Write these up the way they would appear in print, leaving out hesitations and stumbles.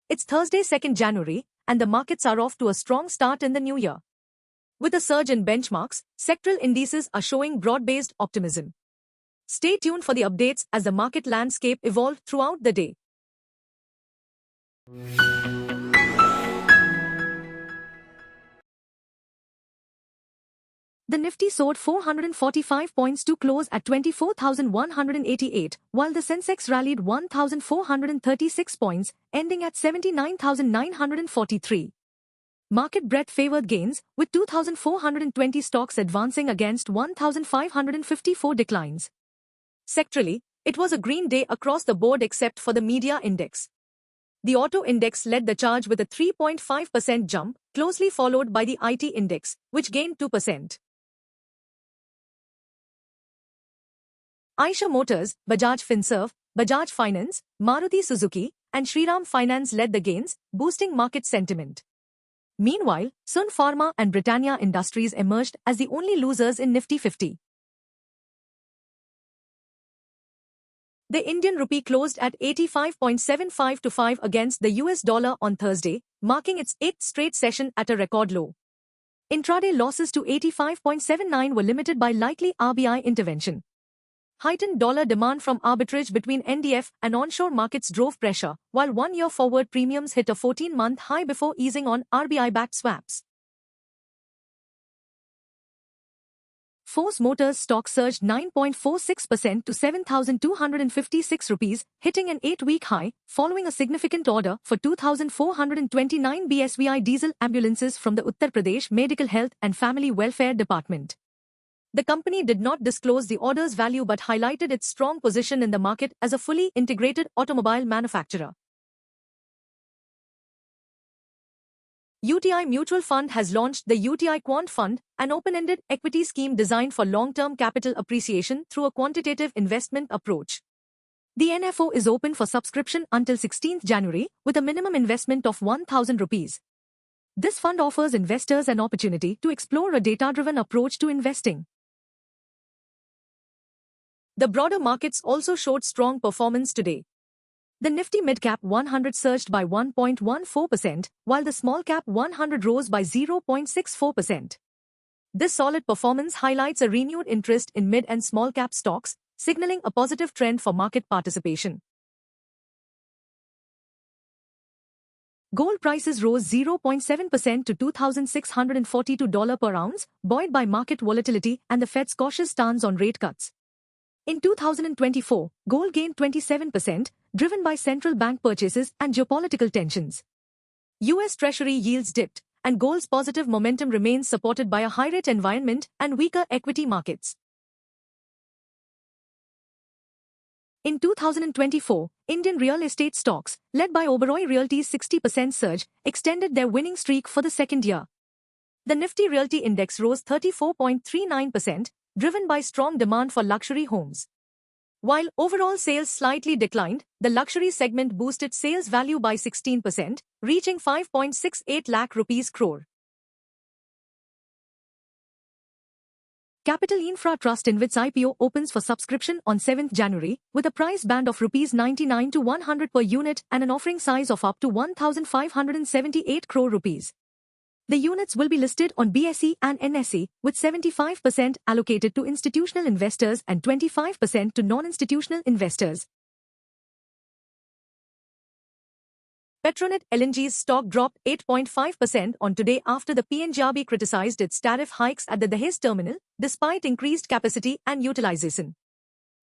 It's Thursday, 2nd January, and the markets are off to a strong start in the new year. With a surge in benchmarks, sectoral indices are showing broad-based optimism. Stay tuned for the updates as the market landscape evolves throughout the day. The Nifty soared 445 points to close at 24,188, while the Sensex rallied 1,436 points, ending at 79,943. Market breadth favored gains, with 2,420 stocks advancing against 1,554 declines. Sectorally, it was a green day across the board except for the media index. The auto index led the charge with a 3.5% jump, closely followed by the IT index, which gained 2%. Eicher Motors, Bajaj Finserv, Bajaj Finance, Maruti Suzuki, and Shriram Finance led the gains, boosting market sentiment. Meanwhile, Sun Pharma and Britannia Industries emerged as the only losers in Nifty 50. The Indian rupee closed at 85.75 to 5 against the US dollar on Thursday, marking its 8th straight session at a record low. Intraday losses to 85.79 were limited by likely RBI intervention. Heightened dollar demand from arbitrage between NDF and onshore markets drove pressure, while one-year forward premiums hit a 14-month high before easing on RBI-backed swaps. Force Motors stock surged 9.46% to 7,256 rupees, hitting an 8-week high, following a significant order for 2,429 BSVI diesel ambulances from the Uttar Pradesh Medical Health and Family Welfare Department. The company did not disclose the order's value but highlighted its strong position in the market as a fully integrated automobile manufacturer. UTI Mutual Fund has launched the UTI Quant Fund, an open-ended equity scheme designed for long-term capital appreciation through a quantitative investment approach. The NFO is open for subscription until 16th January, with a minimum investment of 1,000 rupees. This fund offers investors an opportunity to explore a data-driven approach to investing. The broader markets also showed strong performance today. The Nifty Midcap 100 surged by 1.14%, while the Small-Cap 100 rose by 0.64%. This solid performance highlights a renewed interest in mid- and small-cap stocks, signaling a positive trend for market participation. Gold prices rose 0.7% to $2,642 per ounce, buoyed by market volatility and the Fed's cautious stance on rate cuts. In 2024, gold gained 27%, driven by central bank purchases and geopolitical tensions. U.S. Treasury yields dipped, and gold's positive momentum remains supported by a high-rate environment and weaker equity markets. In 2024, Indian real estate stocks, led by Oberoi Realty's 60% surge, extended their winning streak for the second year. The Nifty Realty Index rose 34.39%, driven by strong demand for luxury homes. While overall sales slightly declined, the luxury segment boosted sales value by 16%, reaching 5.68 lakh rupees crore. Capital Infra Trust InvIT's IPO opens for subscription on 7th January, with a price band of Rs 99 to 100 per unit and an offering size of up to 1,578 crore rupees. The units will be listed on BSE and NSE, with 75% allocated to institutional investors and 25% to non-institutional investors. Petronet LNG's stock dropped 8.5% on today after the PNGRB criticized its tariff hikes at the Dahej terminal, despite increased capacity and utilization.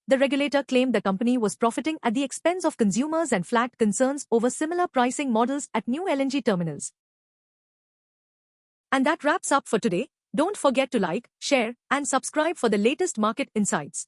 The regulator claimed the company was profiting at the expense of consumers and flagged concerns over similar pricing models at new LNG terminals. And that wraps up for today. Don't forget to like, share, and subscribe for the latest market insights.